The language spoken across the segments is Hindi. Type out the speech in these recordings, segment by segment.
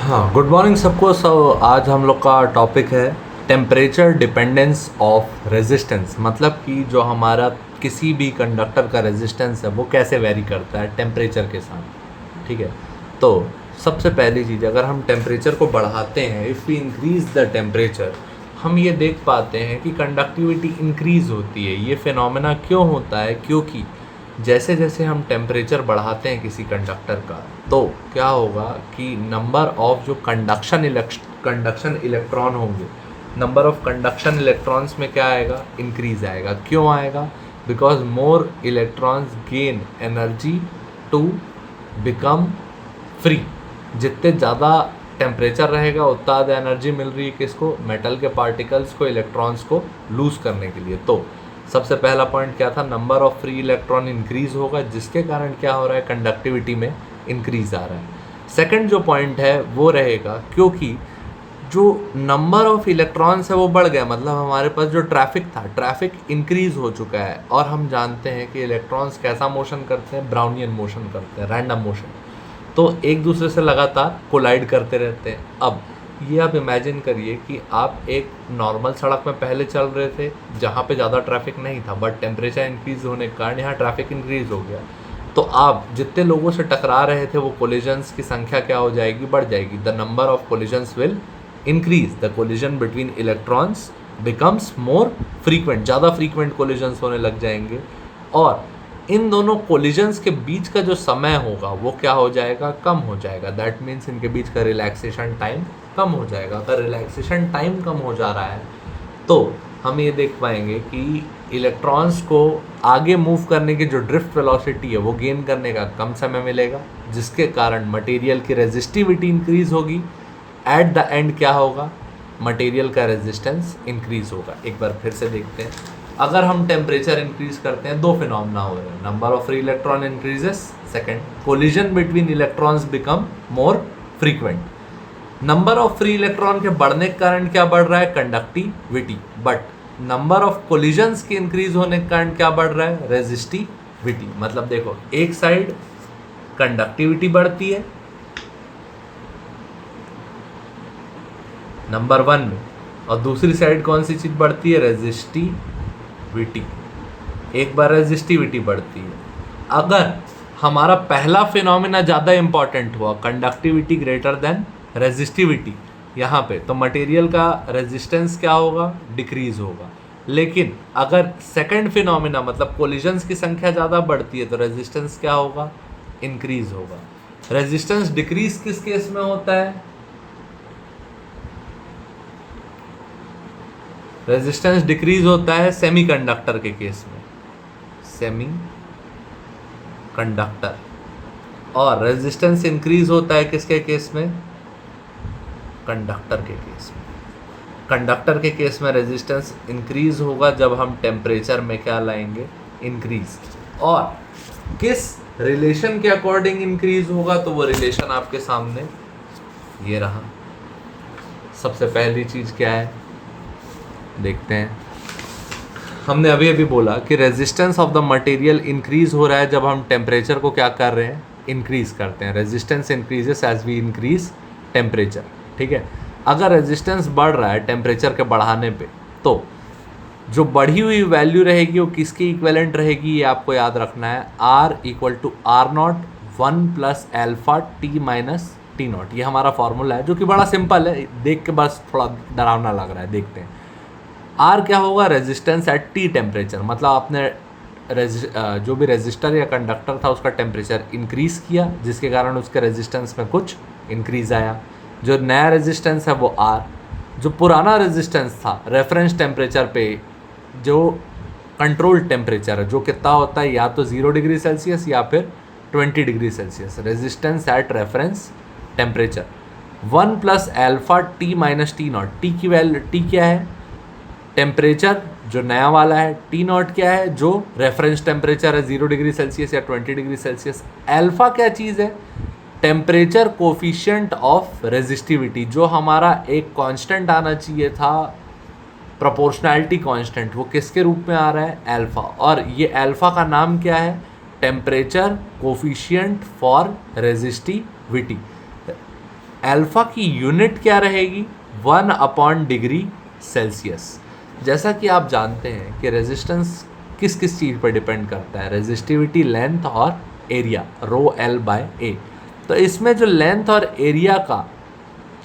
हाँ, गुड मॉर्निंग सबको। आज हम लोग का टॉपिक है टेम्परेचर डिपेंडेंस ऑफ रेजिस्टेंस। मतलब कि जो हमारा किसी भी कंडक्टर का रेजिस्टेंस है वो कैसे वेरी करता है टेम्परेचर के साथ। ठीक है, तो सबसे पहली चीज़, अगर हम टेम्परेचर को बढ़ाते हैं, if we increase the temperature, हम ये देख पाते हैं कि कंडक्टिविटी इंक्रीज़ होती है। ये फिनोमेना क्यों होता है? क्योंकि जैसे जैसे हम टेम्परेचर बढ़ाते हैं किसी कंडक्टर का, तो क्या होगा कि नंबर ऑफ जो कंडक्शन इलेक्ट्रॉन होंगे, नंबर ऑफ कंडक्शन इलेक्ट्रॉन्स में क्या आएगा? इंक्रीज आएगा। क्यों आएगा? Because more electrons gain energy to become free. जितने ज़्यादा टेम्परेचर रहेगा उतना ज़्यादा एनर्जी मिल रही है किसको? मेटल के पार्टिकल्स को, इलेक्ट्रॉन्स को लूज़ करने के लिए। तो सबसे पहला पॉइंट क्या था? Number of free electron increase होगा, जिसके कारण क्या हो रहा है? कंडक्टिविटी में इंक्रीज आ रहा है। सेकंड जो पॉइंट है वो रहेगा, क्योंकि जो नंबर ऑफ इलेक्ट्रॉन्स है वो बढ़ गया, मतलब हमारे पास जो ट्रैफिक था, ट्रैफिक इंक्रीज हो चुका है। और हम जानते हैं कि इलेक्ट्रॉन्स कैसा मोशन करते हैं? ब्राउनियन मोशन करते हैं, रैंडम मोशन। तो एक दूसरे से लगातार कोलाइड करते रहते हैं। अब ये आप इमेजिन करिए कि आप एक नॉर्मल सड़क में पहले चल रहे थे जहाँ पे ज़्यादा ट्रैफिक नहीं था, बट टेम्परेचर इंक्रीज होने के कारण यहाँ ट्रैफिक इंक्रीज हो गया। तो आप जितने लोगों से टकरा रहे थे वो कोलिजन्स की संख्या क्या हो जाएगी? बढ़ जाएगी। The number of collisions will increase, the collision between electrons becomes more frequent, ज़्यादा फ्रीक्वेंट कोलिजन्स होने लग जाएंगे। और इन दोनों कोलिजन्स के बीच का जो समय होगा वो क्या हो जाएगा? कम हो जाएगा। दैट मीन्स इनके बीच का रिलैक्सेशन टाइम कम हो जाएगा। अगर रिलैक्सेशन टाइम कम हो जा रहा है तो हम ये देख पाएंगे कि इलेक्ट्रॉन्स को आगे मूव करने की जो ड्रिफ्ट वेलोसिटी है वो गेन करने का कम समय मिलेगा, जिसके कारण मटेरियल की रेजिस्टिविटी इंक्रीज होगी। एट द एंड क्या होगा? मटेरियल का रेजिस्टेंस इंक्रीज होगा। एक बार फिर से देखते हैं, अगर हम टेम्परेचर इंक्रीज करते हैं, दो फिनोमेना हो रहे हैं। Number of free electron increases, second collision between electrons become more frequent. Number of free electron के बढ़ने के कारण क्या बढ़ रहा है? Conductivity. But number of collisions के इंक्रीज होने के कारण क्या बढ़ रहा है? रेजिस्टिविटी। मतलब देखो, एक साइड कंडक्टिविटी बढ़ती है नंबर 1 में, और दूसरी साइड कौन सी चीज बढ़ती है? रेजिस्टिविटी। एक बार रेजिस्टिविटी बढ़ती है। अगर हमारा पहला फिनोमेना ज़्यादा इंपॉर्टेंट हुआ, कंडक्टिविटी ग्रेटर देन रेजिस्टिविटी यहाँ पे, तो मटेरियल का रेजिस्टेंस क्या होगा? डिक्रीज होगा। लेकिन अगर सेकंड फिनोमेना मतलब कोलिजन्स की संख्या ज़्यादा बढ़ती है तो रेजिस्टेंस क्या होगा? इंक्रीज होगा। रेजिस्टेंस डिक्रीज किस केस में होता है? रेजिस्टेंस डिक्रीज होता है सेमीकंडक्टर के केस में, सेमी कंडक्टर। और रेजिस्टेंस इंक्रीज होता है किसके केस में? कंडक्टर के केस में। कंडक्टर के केस में रेजिस्टेंस इंक्रीज होगा जब हम टेम्परेचर में क्या लाएंगे? इंक्रीज। और किस रिलेशन के अकॉर्डिंग इंक्रीज होगा? तो वो रिलेशन आपके सामने ये रहा। सबसे पहली चीज क्या है देखते हैं। हमने अभी अभी बोला कि resistance of the material increase हो रहा है जब हम टेम्परेचर को क्या कर रहे हैं? इंक्रीज करते हैं। Resistance increases as we increase temperature. ठीक है, अगर रेजिस्टेंस बढ़ रहा है टेम्परेचर के बढ़ाने पे, तो जो बढ़ी हुई वैल्यू रहेगी वो किसकी इक्विवेलेंट रहेगी? ये आपको याद रखना है। R equal to R not 1 plus alpha T minus T not. ये हमारा फॉर्मूला है जो कि बड़ा सिंपल है, देख के बस थोड़ा डरावना लग रहा है। देखते हैं आर क्या होगा? Resistance at T temperature. मतलब आपने जो भी रेजिस्टर या कंडक्टर था उसका टेम्परेचर इंक्रीज किया, जिसके कारण उसके रेजिस्टेंस में कुछ इंक्रीज आया। जो नया रेजिस्टेंस है वो आर। जो पुराना रेजिस्टेंस था रेफरेंस टेम्परेचर पे, जो कंट्रोल टेम्परेचर है, जो कितना होता है? या तो 0 डिग्री सेल्सियस या फिर 20 degree Celsius. Resistance at reference temperature 1 plus alpha T minus T not. T की वैल्यू, टी क्या है? टेम्परेचर जो नया वाला है। टी नॉट क्या है? जो रेफरेंस टेम्परेचर है, 0 डिग्री सेल्सियस या 20 डिग्री सेल्सियस। अल्फा क्या चीज़ है? टेम्परेचर कोफिशिएंट ऑफ रेजिस्टिविटी, जो हमारा एक कांस्टेंट आना चाहिए था, प्रोपोर्शनैलिटी कांस्टेंट, वो किसके रूप में आ रहा है? अल्फा। और ये अल्फा का नाम क्या है? Temperature coefficient for resistivity. Alpha की यूनिट क्या रहेगी, 1 अपॉन डिग्री सेल्सियस। जैसा कि आप जानते हैं कि रेजिस्टेंस किस किस चीज़ पर डिपेंड करता है, रेजिस्टिविटी, लेंथ और एरिया, रो एल बाय ए। तो इसमें जो लेंथ और एरिया का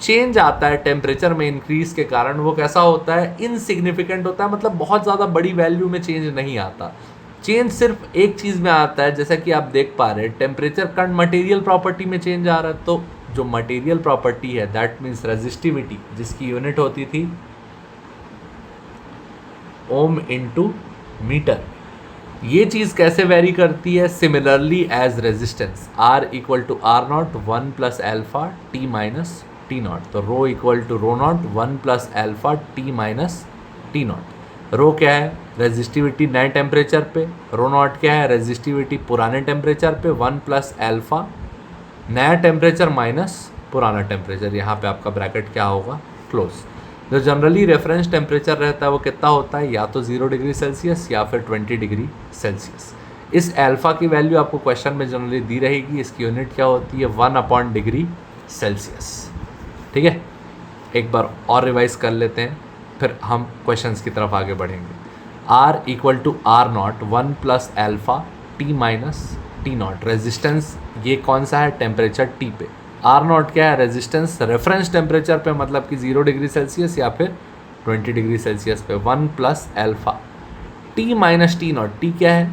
चेंज आता है टेम्परेचर में इंक्रीज के कारण, वो कैसा होता है, इनसिग्निफिकेंट होता है, मतलब बहुत ज़्यादा बड़ी वैल्यू में चेंज नहीं आता। चेंज सिर्फ एक चीज़ में आता है, जैसा कि आप देख पा रहे हैं टेम्परेचर का मटेरियल प्रॉपर्टी में चेंज आ रहा है। तो जो मटेरियल प्रॉपर्टी है दैट मीन्स रेजिस्टिविटी, जिसकी यूनिट होती थी ओम इनटू मीटर, ये चीज़ कैसे वेरी करती है, similarly as resistance, R equal to R not 1 plus alpha T minus T not. तो rho equal to rho not 1 plus alpha T minus T not. Rho क्या है, रेजिस्टिविटी नए टेम्परेचर पे, रो नॉट क्या है, रेजिस्टिविटी पुराने टेम्परेचर पे, 1 प्लस एल्फा नया टेम्परेचर माइनस पुराना टेम्परेचर। यहाँ पे आपका ब्रैकेट क्या होगा, क्लोज। जो जनरली रेफरेंस टेम्परेचर रहता है वो कितना होता है, या तो 0 डिग्री सेल्सियस या फिर 20 डिग्री सेल्सियस। इस अल्फ़ा की वैल्यू आपको क्वेश्चन में जनरली दी रहेगी, इसकी यूनिट क्या होती है, 1 अपॉन डिग्री सेल्सियस। ठीक है, एक बार और रिवाइज कर लेते हैं, फिर हम क्वेश्चंस की तरफ आगे बढ़ेंगे। R equal to R not 1 plus alpha T minus T not. Resistance ये कौन सा है, टेम्परेचर T पे। आर नॉट क्या है, रेजिस्टेंस रेफरेंस टेम्परेचर पे, मतलब कि 0 डिग्री सेल्सियस या फिर 20 डिग्री सेल्सियस पे, 1 plus alpha T minus T not. T क्या है,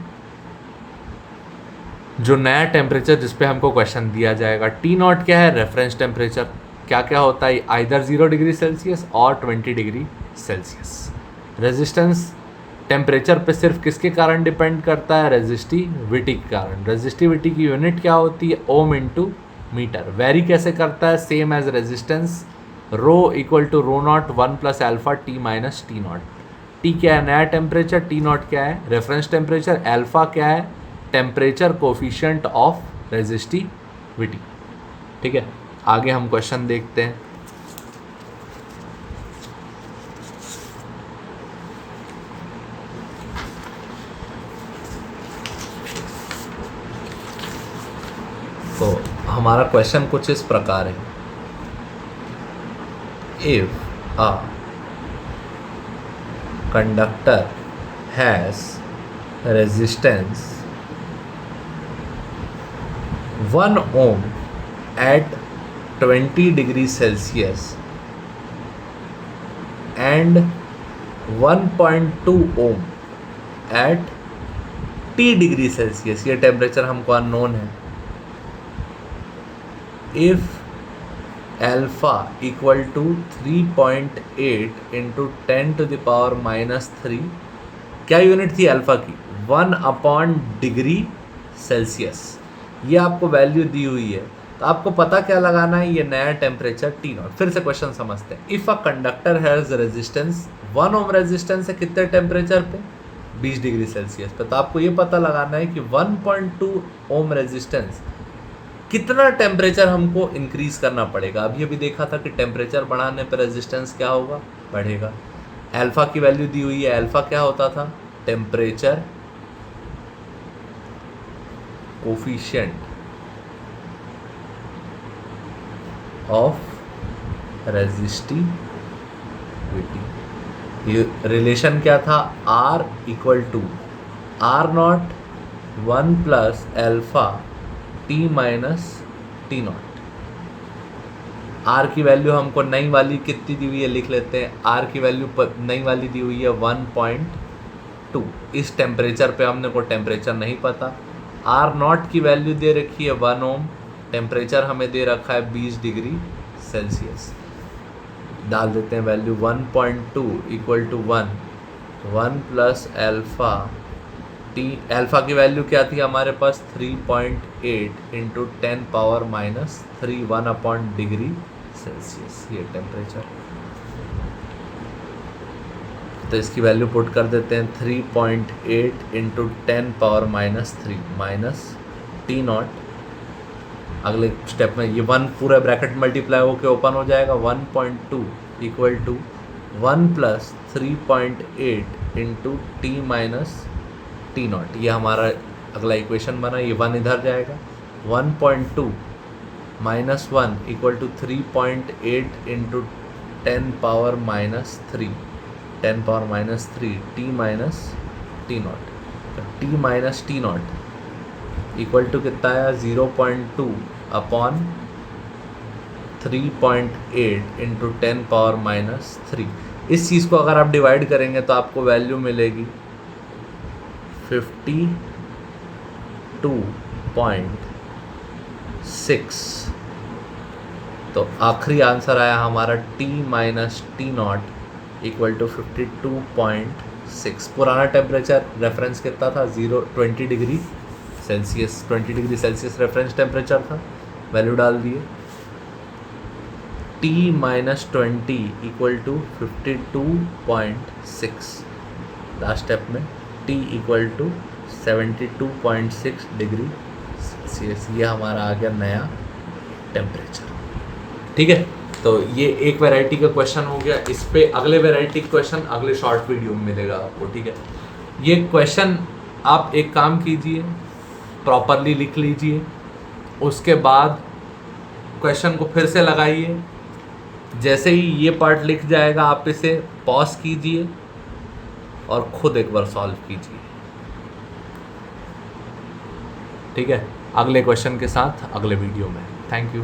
जो नया टेम्परेचर जिस पे हमको क्वेश्चन दिया जाएगा। टी नॉट क्या है, रेफरेंस टेम्परेचर। क्या क्या होता है, आइदर 0 डिग्री सेल्सियस और 20 डिग्री सेल्सियस। रेजिस्टेंस टेम्परेचर पे सिर्फ किसके कारण डिपेंड करता है, रेजिस्टिविटी के कारण। रेजिस्टिविटी की यूनिट क्या होती है, ओम इनटू मीटर। वेरी कैसे करता है, same as resistance, rho equal to rho not 1 plus alpha T minus T not. T क्या है, नया टेम्परेचर, टी नॉट क्या है, रेफरेंस टेम्परेचर, एल्फा क्या है, टेम्परेचर कोफिशिएंट ऑफ रेजिस्टिविटी। ठीक है, आगे हम क्वेश्चन देखते हैं। तो हमारा क्वेश्चन कुछ इस प्रकार है, if a conductor has resistance 1 ohm at 20 degree Celsius and 1.2 ohm at T degree Celsius, ये टेम्परेचर हमको अननोन है। If alpha equal to 3.8 into 10 to the power minus 3, क्या यूनिट थी अल्फा की, 1 अपॉन डिग्री सेल्सियस। ये आपको वैल्यू दी हुई है, तो आपको पता क्या लगाना है, ये नया टेम्परेचर टी नॉट। फिर से क्वेश्चन समझते हैं। If a conductor has resistance 1 ohm, resistance है कितने टेम्परेचर पे, 20 डिग्री सेल्सियस पे। तो आपको ये पता लगाना है कि 1.2 ओम रेजिस्टेंस कितना टेम्परेचर हमको इंक्रीज करना पड़ेगा। अभी अभी देखा था कि टेम्परेचर बढ़ाने पर रेजिस्टेंस क्या होगा, बढ़ेगा। अल्फा की वैल्यू दी हुई है, अल्फा क्या होता था, टेम्परेचर कोफिशिएंट ऑफ रेजिस्टिविटी। ये रिलेशन क्या था, R equal to R not 1 plus alpha T minus T not. R की वैल्यू हमको नई वाली कितनी दी हुई है, लिख लेते हैं। आर की वैल्यू नई वाली दी हुई है 1.2। इस टेम्परेचर पे हमने को टेम्परेचर नहीं पता। आर नॉट की वैल्यू दे रखी है 1 ओम, टेम्परेचर हमें दे रखा है 20 डिग्री सेल्सियस। डाल देते हैं value 1.2 equal to 1 plus alpha T. Alpha की वैल्यू क्या थी हमारे पास, 3.8 into 10 power minus 3, 1 upon degree Celsius, ये टेम्परेचर। तो इसकी वैल्यू पुट कर देते हैं, 3.8 into 10 power minus 3 minus T not. अगले स्टेप में ये 1 पूरा ब्रैकेट मल्टीप्लाई होकर ओपन हो जाएगा, 1.2 equal to 1 plus 3.8 into T minus T not. ये हमारा अगला इक्वेशन बना। ये 1 इधर जाएगा, 1.2 -1 equal to 3.8 into 10⁻³ 10⁻³ t minus T not. तो t minus T not equal to कितना आया 0.2 अपॉन 3.8 इंटू 10⁻³ इस चीज़ को अगर आप डिवाइड करेंगे तो आपको वैल्यू मिलेगी 52.6। तो आखिरी आंसर आया हमारा t minus T not equal to 52.6। पुराना टेम्परेचर रेफरेंस कितना था 20 degree Celsius, 20 degree Celsius reference temperature था, वैल्यू डाल दिए। t minus 20 equal to 52.6, last step में t equal to 72.6 degree Celsius, ये हमारा आ गया नया टेम्परेचर। ठीक है, तो ये एक वैरायटी का क्वेश्चन हो गया। इस पे अगले वैरायटी क्वेश्चन अगले शॉर्ट वीडियो में मिलेगा आपको। ठीक है, ये क्वेश्चन आप एक काम कीजिए, प्रॉपरली लिख लीजिए, उसके बाद क्वेश्चन को फिर से लगाइए। जैसे ही ये पार्ट लिख जाएगा आप इसे पॉज कीजिए और खुद एक बार सॉल्व कीजिए। ठीक है, अगले क्वेश्चन के साथ अगले वीडियो में। Thank you.